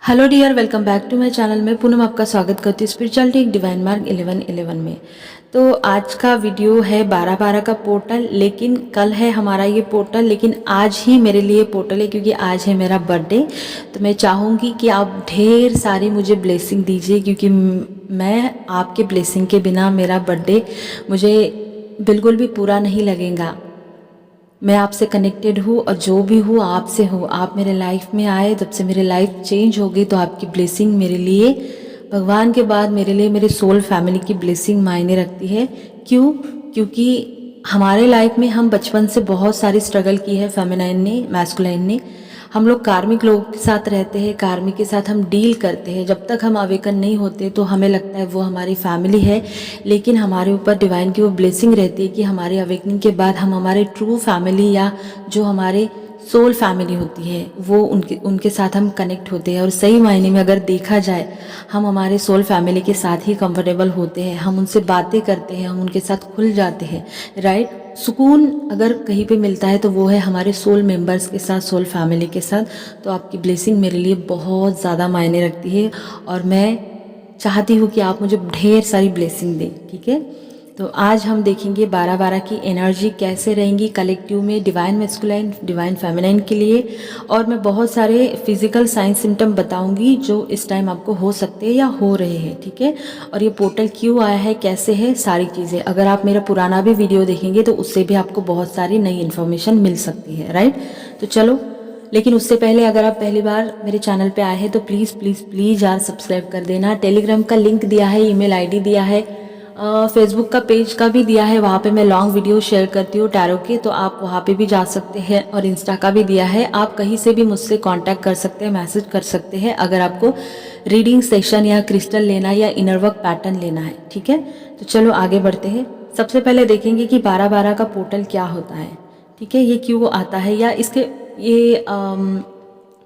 Hello dear, welcome back to my channel. में पूनम आपका स्वागत करती हूँ स्पिरिचुअलिटी एक डिवाइन मार्ग 11-11 में। तो आज का वीडियो है 12-12 का पोर्टल, लेकिन कल है हमारा ये पोर्टल, लेकिन आज ही मेरे लिए पोर्टल है क्योंकि आज है मेरा बर्थडे। तो मैं चाहूँगी कि आप ढेर सारी मुझे ब्लेसिंग दीजिए, क्योंकि मैं आपके ब्लेसिंग के बिना मेरा बर्थडे मुझे बिल्कुल भी पूरा नहीं लगेगा। मैं आपसे कनेक्टेड हूँ और जो भी हूँ आपसे हूँ। आप मेरे लाइफ में आए तब से मेरी लाइफ चेंज हो गई। तो आपकी ब्लेसिंग मेरे लिए भगवान के बाद मेरे लिए मेरे सोल फैमिली की ब्लेसिंग मायने रखती है। क्यों? क्योंकि हमारे लाइफ में हम बचपन से बहुत सारी स्ट्रगल की है, फेमिनाइन ने, मैस्कुलाइन ने। हम लोग कार्मिक लोगों के साथ रहते हैं, कार्मिक के साथ हम डील करते हैं। जब तक हम अवेकन नहीं होते तो हमें लगता है वो हमारी फैमिली है, लेकिन हमारे ऊपर डिवाइन की वो ब्लेसिंग रहती है कि हमारे अवेकनिंग के बाद हम हमारे ट्रू फैमिली या जो हमारे सोल फैमिली होती है वो उनके साथ हम कनेक्ट होते हैं। और सही मायने में अगर देखा जाए, हम हमारे सोल फैमिली के साथ ही कंफर्टेबल होते हैं। हम उनसे बातें करते हैं, हम उनके साथ खुल जाते हैं, राइट। सुकून अगर कहीं पे मिलता है तो वो है हमारे सोल मेंबर्स के साथ, सोल फैमिली के साथ। तो आपकी ब्लेसिंग मेरे लिए बहुत ज़्यादा मायने रखती है और मैं चाहती हूँ कि आप मुझे ढेर सारी ब्लेसिंग दें, ठीक है। तो आज हम देखेंगे 12-12 की एनर्जी कैसे रहेंगी कलेक्टिव में, डिवाइन मैस्कुलाइन, डिवाइन फेमिनाइन के लिए। और मैं बहुत सारे फिजिकल साइंस सिम्टम बताऊंगी जो इस टाइम आपको हो सकते हैं या हो रहे हैं, ठीक है। और ये पोर्टल क्यों आया है, कैसे है, सारी चीज़ें। अगर आप मेरा पुराना भी वीडियो देखेंगे तो उससे भी आपको बहुत सारी नई इन्फॉर्मेशन मिल सकती है, राइट। तो चलो, लेकिन उससे पहले अगर आप पहली बार मेरे चैनल पे आए हैं तो प्लीज़ प्लीज़ प्लीज़ यार सब्सक्राइब कर देना। टेलीग्राम का लिंक दिया है, ईमेल आईडी दिया है, फेसबुक का पेज का भी दिया है। वहाँ पे मैं लॉन्ग वीडियो शेयर करती हूँ टैरो के, तो आप वहाँ पे भी जा सकते हैं। और इंस्टा का भी दिया है, आप कहीं से भी मुझसे कांटेक्ट कर सकते हैं, मैसेज कर सकते हैं अगर आपको रीडिंग सेशन या क्रिस्टल लेना या इनर वर्क पैटर्न लेना है, ठीक है। तो चलो आगे बढ़ते हैं। सबसे पहले देखेंगे कि 12-12 का पोर्टल क्या होता है, ठीक है। ये क्यों आता है या इसके ये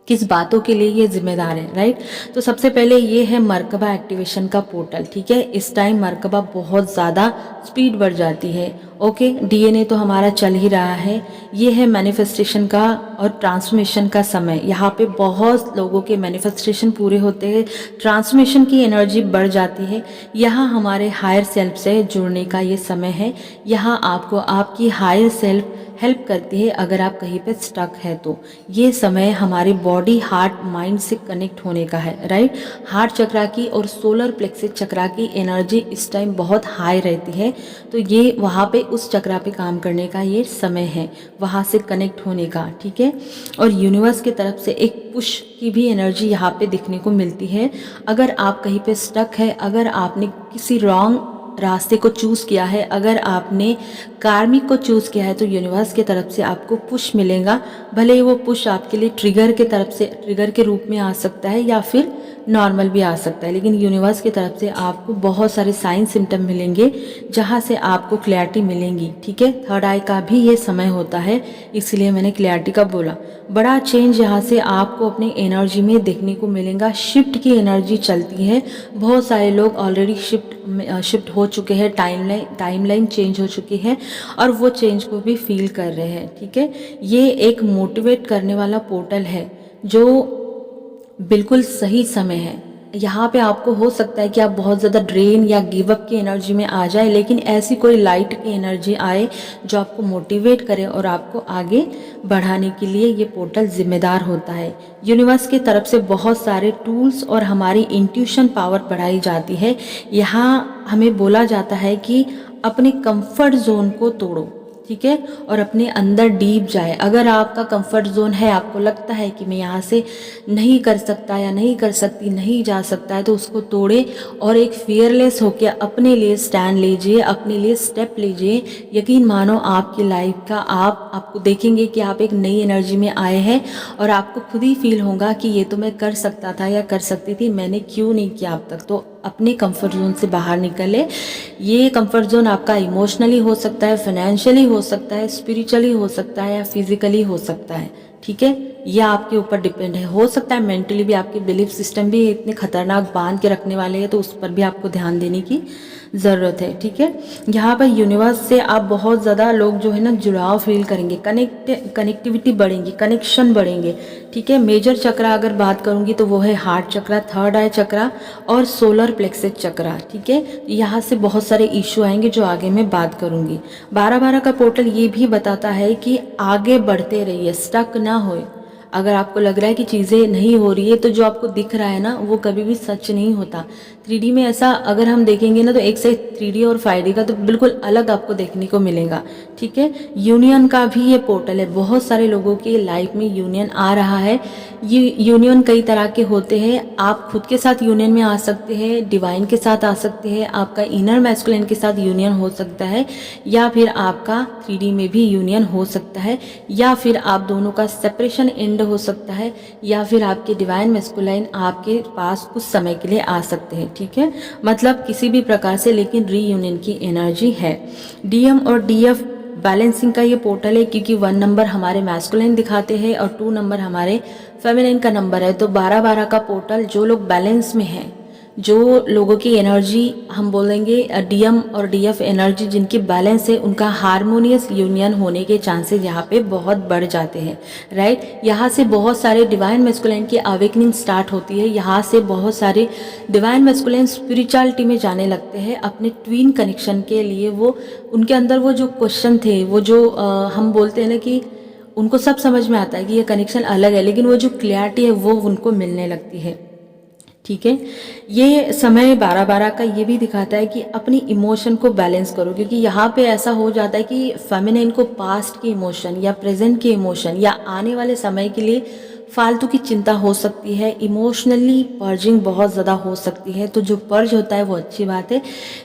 किस बातों के लिए ये जिम्मेदार है, राइट। तो सबसे पहले ये है मर्कबा एक्टिवेशन का पोर्टल, ठीक है। इस टाइम मर्कबा बहुत ज़्यादा स्पीड बढ़ जाती है, ओके। डीएनए तो हमारा चल ही रहा है। ये है मैनिफेस्टेशन का और ट्रांसफॉर्मेशन का समय। यहाँ पे बहुत लोगों के मैनिफेस्टेशन पूरे होते हैं, ट्रांसफॉर्मेशन की एनर्जी बढ़ जाती है। यहाँ हमारे हायर सेल्फ से जुड़ने का ये समय है। यहाँ आपको आपकी हायर सेल्फ हेल्प करती है अगर आप कहीं पे स्टक है तो। ये समय हमारे बॉडी, हार्ट, माइंड से कनेक्ट होने का है, राइट। हार्ट चक्रा की और सोलर प्लेक्सिस चक्रा की एनर्जी इस टाइम बहुत हाई रहती है। तो ये वहाँ पे उस चक्रा पे काम करने का ये समय है, वहाँ से कनेक्ट होने का, ठीक है। और यूनिवर्स की तरफ से एक पुश की भी एनर्जी यहाँ पे दिखने को मिलती है। अगर आप कहीं पे स्टक है, अगर आपने किसी रॉन्ग रास्ते को चूज़ किया है, अगर आपने कार्मिक को चूज़ किया है, तो यूनिवर्स की तरफ से आपको पुश मिलेगा। भले ही वो पुश आपके लिए ट्रिगर के तरफ से, ट्रिगर के रूप में आ सकता है या फिर नॉर्मल भी आ सकता है, लेकिन यूनिवर्स की तरफ से आपको बहुत सारे साइन सिम्टम मिलेंगे जहाँ से आपको क्लैरिटी मिलेंगी, ठीक है। थर्ड आई का भी ये समय होता है, इसलिए मैंने क्लैरिटी का बोला। बड़ा चेंज यहाँ से आपको अपनी एनर्जी में देखने को मिलेगा। शिफ्ट की एनर्जी चलती है। बहुत सारे लोग ऑलरेडी शिफ्ट हो चुके हैं, टाइमलाइन चेंज हो चुकी है और वो चेंज को भी फील कर रहे हैं, ठीक है। ये एक मोटिवेट करने वाला पोर्टल है जो बिल्कुल सही समय है। यहाँ पे आपको हो सकता है कि आप बहुत ज़्यादा ड्रेन या गिव अप की एनर्जी में आ जाए, लेकिन ऐसी कोई लाइट की एनर्जी आए जो आपको मोटिवेट करे और आपको आगे बढ़ाने के लिए ये पोर्टल जिम्मेदार होता है। यूनिवर्स की तरफ से बहुत सारे टूल्स और हमारी इंट्यूशन पावर बढ़ाई जाती है। यहाँ हमें बोला जाता है कि अपने कंफर्ट जोन को तोड़ो, ठीक है, और अपने अंदर डीप जाए। अगर आपका कंफर्ट जोन है, आपको लगता है कि मैं यहाँ से नहीं कर सकता या नहीं कर सकती, नहीं जा सकता है, तो उसको तोड़े और एक फियरलेस होकर अपने लिए स्टैंड लीजिए, अपने लिए स्टेप लीजिए। यकीन मानो आपकी लाइफ का आपको देखेंगे कि आप एक नई एनर्जी में आए हैं और आपको खुद ही फील होगा कि ये तो मैं कर सकता था या कर सकती थी, मैंने क्यों नहीं किया अब तक। तो अपने कंफर्ट जोन से बाहर निकले। ये कंफर्ट जोन आपका इमोशनली हो सकता है, फाइनेंशियली हो सकता है, स्पिरिचुअली हो सकता है या फिजिकली हो सकता है, ठीक है। यह आपके ऊपर डिपेंड है। हो सकता है मेंटली भी आपके बिलीफ सिस्टम भी इतने खतरनाक बांध के रखने वाले हैं, तो उस पर भी आपको ध्यान देने की ज़रूरत है, ठीक है। यहाँ पर यूनिवर्स से आप बहुत ज़्यादा लोग जो है ना जुड़ाव फील करेंगे, कनेक्टिविटी बढ़ेंगी, कनेक्शन बढ़ेंगे, ठीक ठीक है। मेजर चक्रा अगर बात करूँगी तो वो है हार्ट चक्रा, थर्ड आई चक्रा और सोलर प्लेक्सस चक्रा, ठीक है। यहाँ से बहुत सारे इशू आएंगे जो आगे मैं बात करूँगी। 12-12 का पोर्टल ये भी बताता है कि आगे बढ़ते रहिए, स्टक ना होए। अगर आपको लग रहा है कि चीज़ें नहीं हो रही है तो जो आपको दिख रहा है ना वो कभी भी सच नहीं होता। 3D में ऐसा अगर हम देखेंगे ना तो एक से 3D और 5D का तो बिल्कुल अलग आपको देखने को मिलेगा, ठीक है। यूनियन का भी ये पोर्टल है, बहुत सारे लोगों की लाइफ में यूनियन आ रहा है। ये यूनियन कई तरह के होते हैं, आप खुद के साथ यूनियन में आ सकते हैं, डिवाइन के साथ आ सकते हैं, आपका इनर मैस्कुलिन के साथ यूनियन हो सकता है, या फिर आपका 3D में भी यूनियन हो सकता है, या फिर आप दोनों का सेपरेशन एंड हो सकता है, या फिर आपके डिवाइन मैस्कुलाइन आपके पास कुछ समय के लिए आ सकते हैं, ठीक है। मतलब किसी भी प्रकार से, लेकिन रीयूनियन की एनर्जी है। डीएम और डीएफ बैलेंसिंग का ये पोर्टल है, क्योंकि 1 नंबर हमारे मैस्कुलाइन दिखाते हैं और 2 नंबर हमारे फेमिनिन का नंबर है। तो 12-12 का पोर्टल जो लोग बैलेंस में हैं, जो लोगों की एनर्जी हम बोलेंगे डीएम और डीएफ एनर्जी जिनकी बैलेंस है, उनका हारमोनियस यूनियन होने के चांसेस यहाँ पे बहुत बढ़ जाते हैं, राइट। यहाँ से बहुत सारे डिवाइन मैस्कुलिन की अवेकनिंग स्टार्ट होती है। यहाँ से बहुत सारे डिवाइन मैस्कुलिन स्पिरिचुअलिटी में जाने लगते हैं अपने ट्विन कनेक्शन के लिए। वो उनके अंदर वो जो क्वेश्चन थे, वो जो हम बोलते हैं ना कि उनको सब समझ में आता है कि ये कनेक्शन अलग है, लेकिन वो जो क्लियरिटी है वो उनको मिलने लगती है, ठीक है। ये समय 12-12 का ये भी दिखाता है कि अपनी इमोशन को बैलेंस करो, क्योंकि यहाँ पे ऐसा हो जाता है कि फेमिनिन को पास्ट के इमोशन या प्रेजेंट के इमोशन या आने वाले समय के लिए फालतू की चिंता हो सकती है, इमोशनली पर्जिंग बहुत ज़्यादा हो सकती है। तो जो पर्ज होता है वो अच्छी बात है,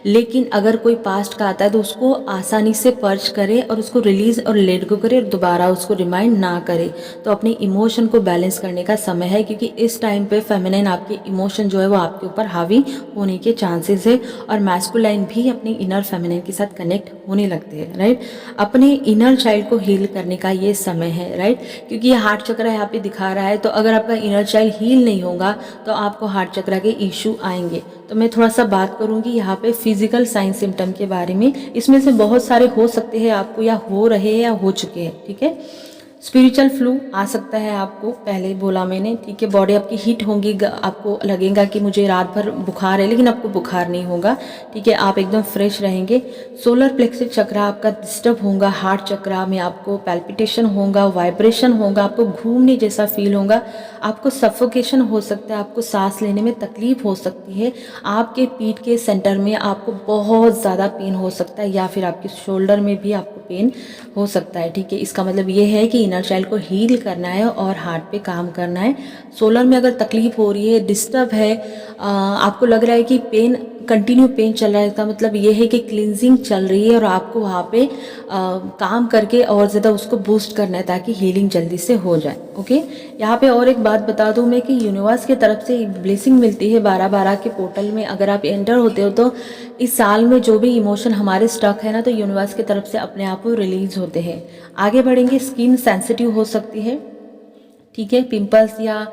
लेकिन अगर कोई पास्ट का आता है तो उसको आसानी से पर्ज करे और उसको रिलीज़ और लेट गो करे और दोबारा उसको रिमाइंड ना करे। तो अपने इमोशन को बैलेंस करने का समय है, क्योंकि इस टाइम पे फेमिनिन आपके इमोशन जो है वो आपके ऊपर हावी होने के चांसेस है, और मैस्कुलाइन भी अपने इनर फेमिनिन के साथ कनेक्ट होने लगते हैं, राइट। अपने इनर चाइल्ड को हील करने का ये समय है, राइट, क्योंकि ये हार्ट चक्र यहाँ पे दिखा रहा है। तो अगर आपका इनर चाइल्ड हील नहीं होगा तो आपको हार्ट चक्र के इशू आएंगे। तो मैं थोड़ा सा बात करूंगी यहाँ पे फिजिकल साइन सिम्टम के बारे में। इसमें से बहुत सारे हो सकते हैं आपको, या हो रहे हैं या हो चुके हैं, ठीक है। स्पिरिचुअल फ्लू आ सकता है आपको, पहले बोला मैंने, ठीक है। बॉडी आपकी हीट होगी, आपको लगेगा कि मुझे रात भर बुखार है, लेकिन आपको बुखार नहीं होगा, ठीक है। आप एकदम फ्रेश रहेंगे। सोलर प्लेक्सस चक्रा आपका डिस्टर्ब होगा, हार्ट चक्रा में आपको पैल्पिटेशन होगा, वाइब्रेशन होगा, आपको घूमने जैसा फील होगा, आपको सफोकेशन हो सकता है, आपको सांस लेने में तकलीफ हो सकती है, आपके पीठ के सेंटर में आपको बहुत ज़्यादा पेन हो सकता है, या फिर आपके शोल्डर में भी आपको पेन हो सकता है, ठीक है। इसका मतलब ये है कि इनर चाइल्ड को हील करना है और हार्ट पे काम करना है। सोलर में अगर तकलीफ हो रही है, डिस्टर्ब है, आपको लग रहा है कि पेन कंटिन्यू पेन चल रहा है, इसका मतलब ये है कि क्लिनजिंग चल रही है और आपको वहाँ पे काम करके और ज़्यादा उसको बूस्ट करना है ताकि हीलिंग जल्दी से हो जाए, ओके। यहाँ पे और एक बात बता दूँ मैं कि यूनिवर्स की तरफ से ब्लेसिंग मिलती है 12-12 के पोर्टल में। अगर आप एंटर होते हो तो इस साल में जो भी इमोशन हमारे स्टक है ना, तो यूनिवर्स की तरफ से अपने आप को रिलीज होते हैं। आगे बढ़ेंगे। स्किन सेंसिटिव हो सकती है, ठीक है। पिंपल्स, या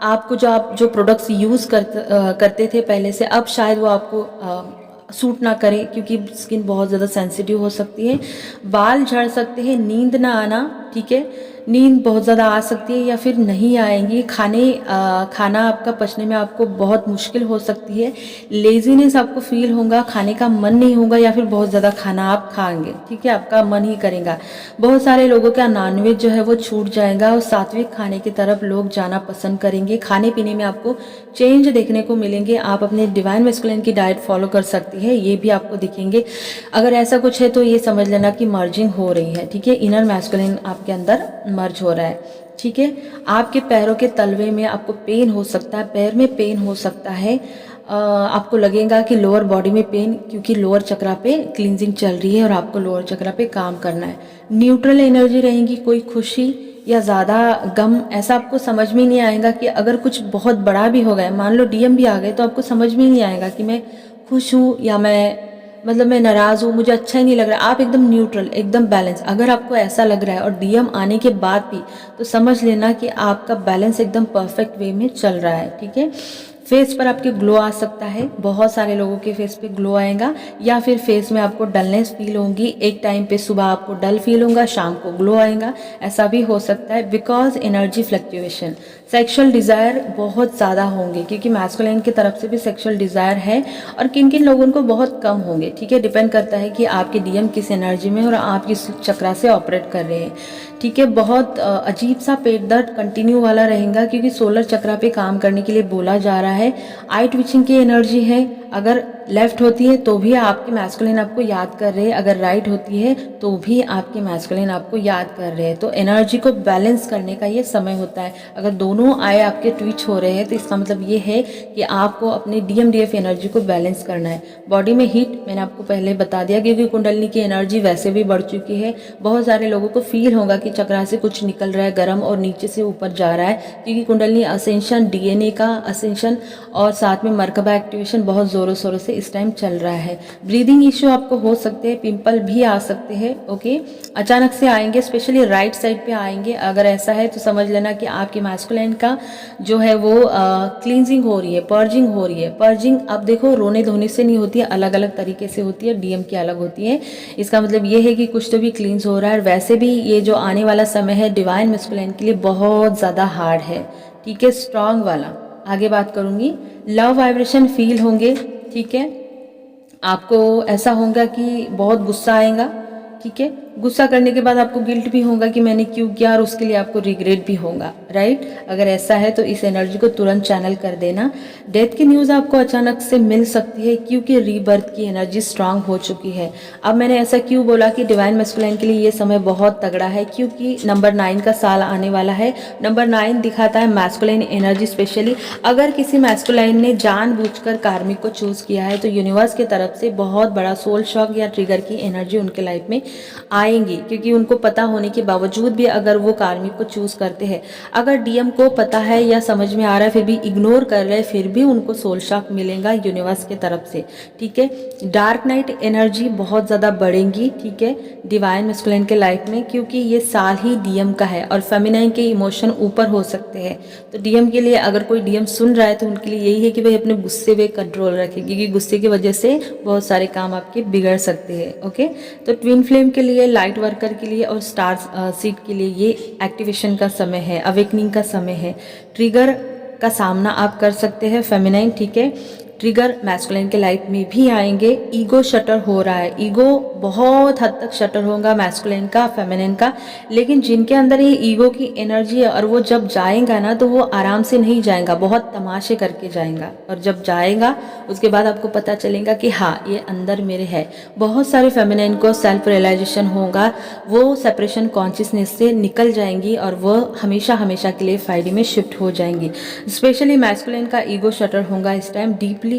आपको जो प्रोडक्ट्स यूज़ करते थे पहले से, अब शायद वो आपको सूट ना करे, क्योंकि स्किन बहुत ज़्यादा सेंसिटिव हो सकती है। बाल झड़ सकते हैं, नींद ना आना, ठीक है। नींद बहुत ज़्यादा आ सकती है या फिर नहीं आएंगी। खाना आपका पचने में आपको बहुत मुश्किल हो सकती है। लेजीनेस आपको फील होगा, खाने का मन नहीं होगा, या फिर बहुत ज़्यादा खाना आप खाएंगे, ठीक है, आपका मन ही करेगा। बहुत सारे लोगों का नॉनवेज जो है वो छूट जाएगा और सात्विक खाने की तरफ लोग जाना पसंद करेंगे। खाने पीने में आपको चेंज देखने को मिलेंगे। आप अपने डिवाइन मैस्कुलिन की डाइट फॉलो कर सकती है, ये भी आपको दिखेंगे। अगर ऐसा कुछ है तो ये समझ लेना कि मर्जिंग हो रही है, ठीक है। इनर मैस्कुलिन आपके अंदर मर्ज हो रहा है, ठीक है। आपके पैरों के तलवे में आपको पेन हो सकता है, पैर में पेन हो सकता है। आपको लगेगा कि लोअर बॉडी में पेन, क्योंकि लोअर चक्रा पे क्लींजिंग चल रही है और आपको लोअर चक्रा पे काम करना है। न्यूट्रल एनर्जी रहेंगी, कोई खुशी या ज़्यादा गम ऐसा आपको समझ में नहीं आएगा। कि अगर कुछ बहुत बड़ा भी हो गया, मान लो डीएम भी आ गए, तो आपको समझ में नहीं आएगा कि मैं खुश हूँ या मैं नाराज़ हूँ, मुझे अच्छा ही नहीं लग रहा। आप एकदम न्यूट्रल, एकदम बैलेंस। अगर आपको ऐसा लग रहा है और डीएम आने के बाद भी, तो समझ लेना कि आपका बैलेंस एकदम परफेक्ट वे में चल रहा है, ठीक है। फेस पर आपके ग्लो आ सकता है, बहुत सारे लोगों के फेस पे ग्लो आएगा, या फिर फेस में आपको डलनेस फील होगी, एक टाइम पे सुबह आपको डल फील होगा, शाम को ग्लो आएगा, ऐसा भी हो सकता है because energy fluctuation. Sexual desire बहुत ज़्यादा होंगे क्योंकि मैस्कुलिन की तरफ से भी सेक्सुअल डिज़ायर है, और किन किन लोगों को बहुत कम होंगे, ठीक है, डिपेंड करता है कि आपके डीएम किस एनर्जी में और आप किस चक्रा से ऑपरेट कर रहे हैं, ठीक है। बहुत अजीब सा पेट दर्द कंटिन्यू वाला रहेगा क्योंकि सोलर चक्रा पे काम करने के लिए बोला जा रहा है। आई ट्विचिंग की एनर्जी है, अगर लेफ्ट होती है तो भी आपके मैस्कुलिन आपको याद कर रहे हैं, अगर राइट होती है तो भी आपके मैस्कुलिन आपको याद कर रहे हैं। तो एनर्जी को बैलेंस करने का ये समय होता है। अगर दोनों आए आपके ट्विच हो रहे हैं तो इसका मतलब ये है कि आपको अपने डीएमडीएफ एनर्जी को बैलेंस करना है। बॉडी में हीट मैंने आपको पहले बता दिया क्योंकि कुंडलिनी की एनर्जी वैसे भी बढ़ चुकी है। बहुत सारे लोगों को फील होगा कि चक्रा से कुछ निकल रहा है गर्म और नीचे से ऊपर जा रहा है, क्योंकि कुंडलिनी असेंशन, डीएनए का असेंशन और साथ में मरकबा एक्टिवेशन बहुत ज़ोरों शोरों से इस टाइम चल रहा है। ब्रीदिंग इश्यू आपको हो सकते हैं, पिंपल भी आ सकते हैं, ओके, अचानक से आएंगे, स्पेशली राइट साइड पे आएंगे। अगर ऐसा है तो समझ लेना कि आपके मैस्कुलिन का जो है वो क्लींजिंग हो रही है, पर्जिंग हो रही है। पर्जिंग अब देखो रोने धोने से नहीं होती है, अलग अलग तरीके से होती है, डीएम की अलग होती है। इसका मतलब ये है कि कुछ तो भी क्लींस हो रहा है। वैसे भी ये जो आने वाला समय है डिवाइन मैस्कुलिन के लिए बहुत ज़्यादा हार्ड है, ठीक है, स्ट्रांग वाला। आगे बात करूँगी, लव वाइब्रेशन फील होंगे, ठीक है, आपको ऐसा होगा कि बहुत गुस्सा आएगा, ठीक है, गुस्सा करने के बाद आपको गिल्ट भी होगा कि मैंने क्यों किया, और उसके लिए आपको रिग्रेट भी होगा, राइट। अगर ऐसा है तो इस एनर्जी को तुरंत चैनल कर देना। डेथ की न्यूज़ आपको अचानक से मिल सकती है क्योंकि रीबर्थ की एनर्जी स्ट्रांग हो चुकी है। अब मैंने ऐसा क्यों बोला कि डिवाइन मैस्कुलिन के लिए ये समय बहुत तगड़ा है, क्योंकि नंबर 9 का साल आने वाला है। नंबर 9 दिखाता है मैस्कुलिन एनर्जी। स्पेशली अगर किसी मैस्कुलिन ने जानबूझकर कार्मिक को चूज़ किया है तो यूनिवर्स की तरफ से बहुत बड़ा सोल शॉक या ट्रिगर की एनर्जी उनके लाइफ में आएंगी, क्योंकि उनको पता होने के बावजूद भी अगर वो कार्मिक को चूज करते हैं, अगर डीएम को पता है या समझ में आ रहा है फिर भी इग्नोर कर रहे हैं, फिर भी उनको सोल शॉक मिलेगा यूनिवर्स की तरफ से, ठीक है। डार्क नाइट एनर्जी बहुत ज़्यादा बढ़ेंगी, ठीक है, डिवाइन मैस्कुलिन के लाइफ में, क्योंकि ये साल ही डीएम का है और फेमिनाइन के इमोशन ऊपर हो सकते हैं। तो डीएम के लिए अगर कोई डीएम सुन रहा है तो उनके लिए यही है कि भाई अपने गुस्से पे कंट्रोल रखें, क्योंकि गुस्से की वजह से बहुत सारे काम आपके बिगड़ सकते हैं, ओके। तो ट्विन फ्लेम के लिए, लाइट वर्कर के लिए और स्टार सीड के लिए ये एक्टिवेशन का समय है, अवेकनिंग का समय है। ट्रिगर का सामना आप कर सकते हैं फेमिनाइन, ठीक है। ट्रिगर मैस्कुलिन के लाइफ में भी आएंगे। ईगो शटर हो रहा है, ईगो बहुत हद तक शटर होगा मैस्कुलिन का, फेमिनिन का, लेकिन जिनके अंदर ये ईगो की एनर्जी है और वो जब जाएगा ना तो वो आराम से नहीं जाएगा, बहुत तमाशे करके जाएगा, और जब जाएगा उसके बाद आपको पता चलेगा कि हाँ ये अंदर मेरे है। बहुत सारे फेमिनिन को सेल्फ रियलाइजेशन होगा, वो सेपरेशन कॉन्शियसनेस से निकल जाएंगी और वो हमेशा हमेशा के लिए 5D में शिफ्ट हो जाएंगी। स्पेशली मैस्कुलिन का ईगो शटर होगा इस टाइम डीपली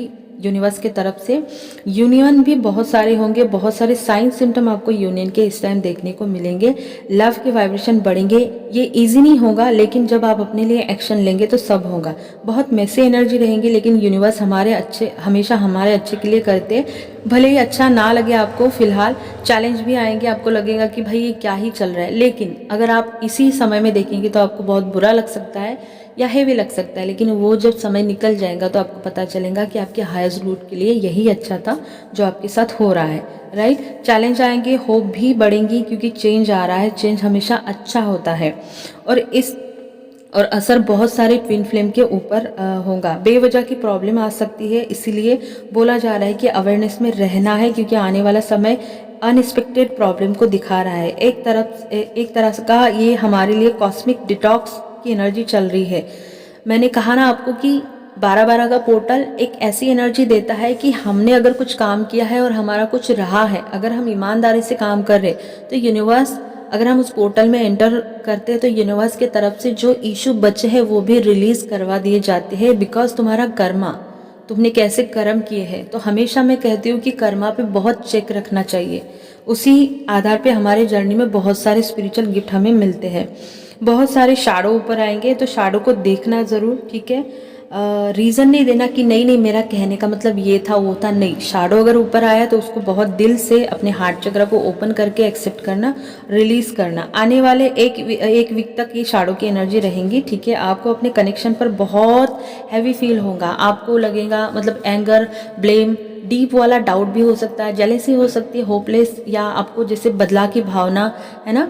यूनिवर्स के तरफ से। यूनियन भी बहुत सारे होंगे, बहुत सारे साइन सिम्टम आपको यूनियन के इस टाइम देखने को मिलेंगे। लव के वाइब्रेशन बढ़ेंगे। ये इजी नहीं होगा, लेकिन जब आप अपने लिए एक्शन लेंगे तो सब होगा। बहुत मैसी एनर्जी रहेंगी, लेकिन यूनिवर्स हमारे अच्छे, हमेशा हमारे अच्छे के लिए करते, भले ही अच्छा ना लगे आपको फिलहाल। चैलेंज भी आएंगे, आपको लगेगा कि भाई ये क्या ही चल रहा है, लेकिन अगर आप इसी समय में देखेंगे तो आपको बहुत बुरा लग सकता है या हेवी लग सकता है, लेकिन वो जब समय निकल जाएगा तो आपको पता चलेगा कि आपके हाईएस्ट रूट के लिए यही अच्छा था जो आपके साथ हो रहा है, राइट। चैलेंज आएंगे, होप भी बढ़ेंगी, क्योंकि चेंज आ रहा है, चेंज हमेशा अच्छा होता है। और असर बहुत सारे ट्विन फ्लेम के ऊपर होगा। बेवजह की प्रॉब्लम आ सकती है, इसीलिए बोला जा रहा है कि अवेयरनेस में रहना है, क्योंकि आने वाला समय अनएक्सपेक्टेड प्रॉब्लम को दिखा रहा है। एक तरह का ये हमारे लिए कॉस्मिक डिटॉक्स की एनर्जी चल रही है। मैंने कहा ना आपको कि 12-12 का पोर्टल एक ऐसी एनर्जी देता है कि हमने अगर कुछ काम किया है और हमारा कुछ रहा है, अगर हम ईमानदारी से काम कर रहे तो यूनिवर्स, अगर हम उस पोर्टल में एंटर करते हैं तो यूनिवर्स की तरफ से जो इशू बचे हैं वो भी रिलीज करवा दिए जाते हैं। बिकॉज तुम्हारा कर्मा, तुमने कैसे कर्म किए हैं। तो हमेशा मैं कहती हूँ कि कर्मा पे बहुत चेक रखना चाहिए, उसी आधार पे हमारे जर्नी में बहुत सारे स्पिरिचुअल गिफ्ट हमें मिलते हैं। बहुत सारे शैडो ऊपर आएंगे, तो शैडो को देखना ज़रूर, ठीक है। रीज़न नहीं देना कि नहीं नहीं मेरा कहने का मतलब ये था वो था, नहीं। शैडो अगर ऊपर आया तो उसको बहुत दिल से अपने हार्ट चक्र को ओपन करके एक्सेप्ट करना, रिलीज़ करना। आने वाले एक वीक तक ये शैडो की एनर्जी रहेंगी, ठीक है। आपको अपने कनेक्शन पर बहुत हैवी फील होगा, आपको लगेगा मतलब एंगर, ब्लेम, डीप वाला डाउट भी हो सकता है, जेलेसी हो सकती है, होपलेस, या आपको जैसे बदला की भावना है ना,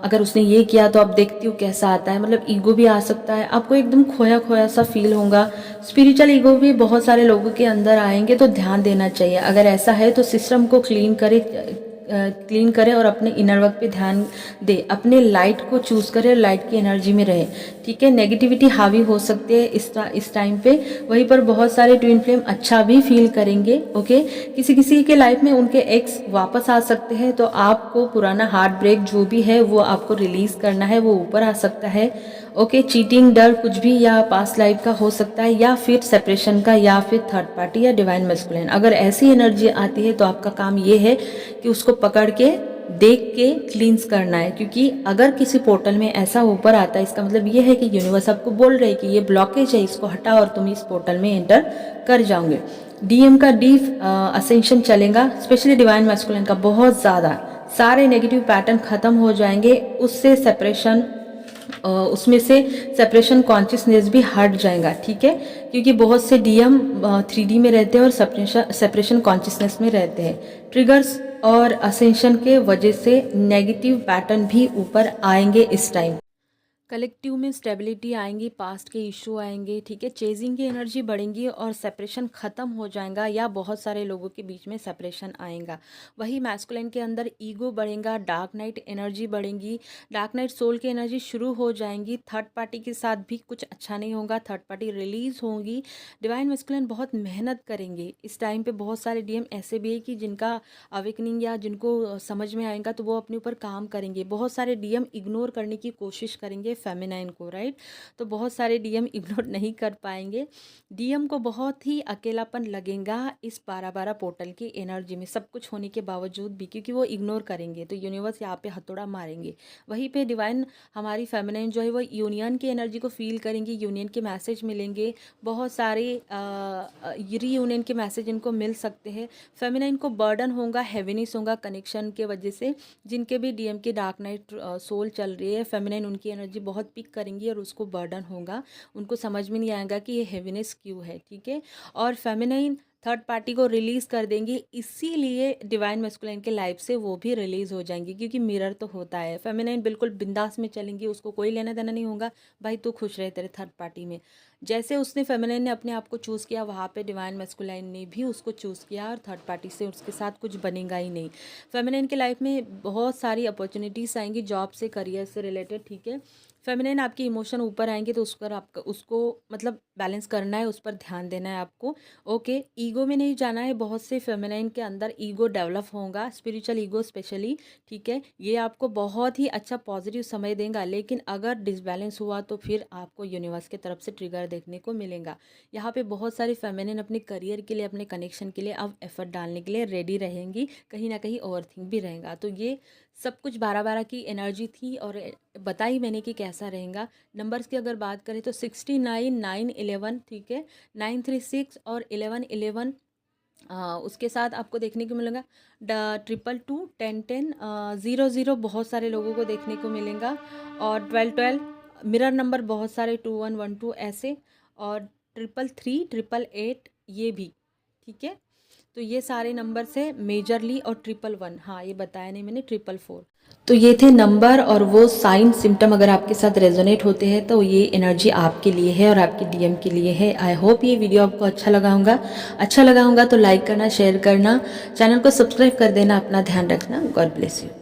अगर उसने ये किया तो अब देखती हूँ कैसा आता है, मतलब ईगो भी आ सकता है। आपको एकदम खोया खोया सा फील होगा। स्पिरिचुअल ईगो भी बहुत सारे लोगों के अंदर आएंगे, तो ध्यान देना चाहिए। अगर ऐसा है तो सिस्टम को क्लीन करें और अपने इनर वर्क पे ध्यान दे, अपने लाइट को चूज करें और लाइट की एनर्जी में रहे, ठीक है। नेगेटिविटी हावी हो सकती है इस टाइम पे, वहीं पर बहुत सारे ट्विन फ्लेम अच्छा भी फील करेंगे, ओके। किसी किसी के लाइफ में उनके एक्स वापस आ सकते हैं, तो आपको पुराना हार्ट ब्रेक जो भी है वो आपको रिलीज करना है, वो ऊपर आ सकता है, ओके। चीटिंग, डर, कुछ भी, या पास्ट लाइफ का हो सकता है, या फिर सेपरेशन का, या फिर थर्ड पार्टी या डिवाइन मैस्कुलिन। अगर ऐसी एनर्जी आती है तो आपका काम ये है कि उसको पकड़ के देख के क्लींस करना है, क्योंकि अगर किसी पोर्टल में ऐसा ऊपर आता है, इसका मतलब ये है कि यूनिवर्स आपको बोल रहे हैं कि ये ब्लॉकेज है, इसको हटाओ और तुम इस पोर्टल में एंटर कर जाओगे। डीएम का डीप असेंशन चलेगा, स्पेशली डिवाइन मैस्कुलिन का बहुत ज़्यादा। सारे नेगेटिव पैटर्न खत्म हो जाएंगे, उससे सेपरेशन, उसमें से सेपरेशन कॉन्शियसनेस भी हट जाएगा, ठीक है। क्योंकि बहुत से डीएम 3D में रहते हैं और सेपरेशन कॉन्शियसनेस में रहते हैं। ट्रिगर्स और असेंशन के वजह से नेगेटिव पैटर्न भी ऊपर आएंगे इस टाइम। कलेक्टिव में स्टेबिलिटी आएंगी, पास्ट के इशू आएंगे, ठीक है। चेजिंग की एनर्जी बढ़ेंगी और सेपरेशन ख़त्म हो जाएगा, या बहुत सारे लोगों के बीच में सेपरेशन आएगा। वही मैस्कुलिन के अंदर ईगो बढ़ेगा, डार्क नाइट एनर्जी बढ़ेंगी, डार्क नाइट सोल की एनर्जी शुरू हो जाएंगी। थर्ड पार्टी के साथ भी कुछ अच्छा नहीं होगा, थर्ड पार्टी रिलीज होंगी। डिवाइन मैस्कुलिन बहुत मेहनत करेंगे इस टाइम पे। बहुत सारे डीएम ऐसे भी है कि जिनका अवेकनिंग या जिनको समझ में आएगा तो वो अपने ऊपर काम करेंगे। बहुत सारे डीएम इग्नोर करने की कोशिश करेंगे फेमिनाइन को, राइट। तो बहुत सारे डीएम इग्नोर नहीं कर पाएंगे। डीएम को बहुत ही अकेलापन लगेगा इस 12-12 पोर्टल की एनर्जी में, सब कुछ होने के बावजूद भी, क्योंकि वो इग्नोर करेंगे तो यूनिवर्स यहाँ पे हथौड़ा मारेंगे। वहीं पे डिवाइन हमारी फेमिनाइन जो है वो यूनियन की एनर्जी को फील करेंगी, यूनियन के मैसेज मिलेंगे, बहुत सारे रीयूनियन के मैसेज इनको मिल सकते हैं। फेमिनाइन को बर्डन होगा, हैवीनेस होगा कनेक्शन के वजह से। जिनके भी डीएम की डार्क नाइट सोल चल रही है, फेमिनाइन उनकी एनर्जी बहुत पिक करेंगी और उसको बर्डन होगा, उनको समझ में नहीं आएगा कि ये हैवीनेस क्यों है, ठीक है। और फेमिनाइन थर्ड पार्टी को रिलीज़ कर देंगी, इसीलिए डिवाइन मैस्कुलिन के लाइफ से वो भी रिलीज़ हो जाएंगी, क्योंकि मिरर तो होता है। फेमिनाइन बिल्कुल बिंदास में चलेंगी, उसको कोई लेना देना नहीं होगा, भाई तू खुश रहे तेरे थर्ड पार्टी में। जैसे उसने फेमिनाइन ने अपने आप को चूज़ किया, वहाँ पे डिवाइन मैस्कुलाइन ने भी उसको चूज़ किया, और थर्ड पार्टी से उसके साथ कुछ बनेगा ही नहीं। फेमिनाइन के लाइफ में बहुत सारी अपॉर्चुनिटीज़ आएंगी, जॉब से, करियर से रिलेटेड, ठीक है। फेमिनाइन आपके इमोशन ऊपर आएंगे तो उस पर आपका उसको मतलब बैलेंस करना है, उस पर ध्यान देना है आपको, ओके। ईगो में नहीं जाना है, बहुत से फेमिनाइन के अंदर ईगो डेवलप होगा, स्पिरिचुअल ईगो स्पेशली, ठीक है। ये आपको बहुत ही अच्छा पॉजिटिव समय देगा, लेकिन अगर डिसबैलेंस हुआ तो फिर आपको यूनिवर्स की तरफ से ट्रिगर देखने को मिलेगा। यहाँ पे बहुत सारी फेमिनिन अपने करियर के लिए, अपने कनेक्शन के लिए अब एफर्ट डालने के लिए रेडी रहेंगी, कहीं ना कहीं ओवरथिंक भी रहेगा। तो ये सब कुछ 12-12 की एनर्जी थी और बताई मैंने कि कैसा रहेगा। नंबर्स की अगर बात करें तो 69, 9, 11, ठीक है, 936 और 11, उसके साथ आपको देखने को मिलेगा 222, 10, 00 बहुत सारे लोगों को देखने को मिलेगा, और 12, मिरर नंबर बहुत सारे 2112 ऐसे, और 333, 888 ये भी, ठीक है। तो ये सारे नंबर से मेजरली, और 111, हाँ ये बताया नहीं मैंने, 444। तो ये थे नंबर और वो साइन सिम्टम, अगर आपके साथ रेजोनेट होते हैं तो ये एनर्जी आपके लिए है और आपके डीएम के लिए है। आई होप ये वीडियो आपको अच्छा लगा होगा तो लाइक करना, शेयर करना, चैनल को सब्सक्राइब कर देना। अपना ध्यान रखना। God bless you.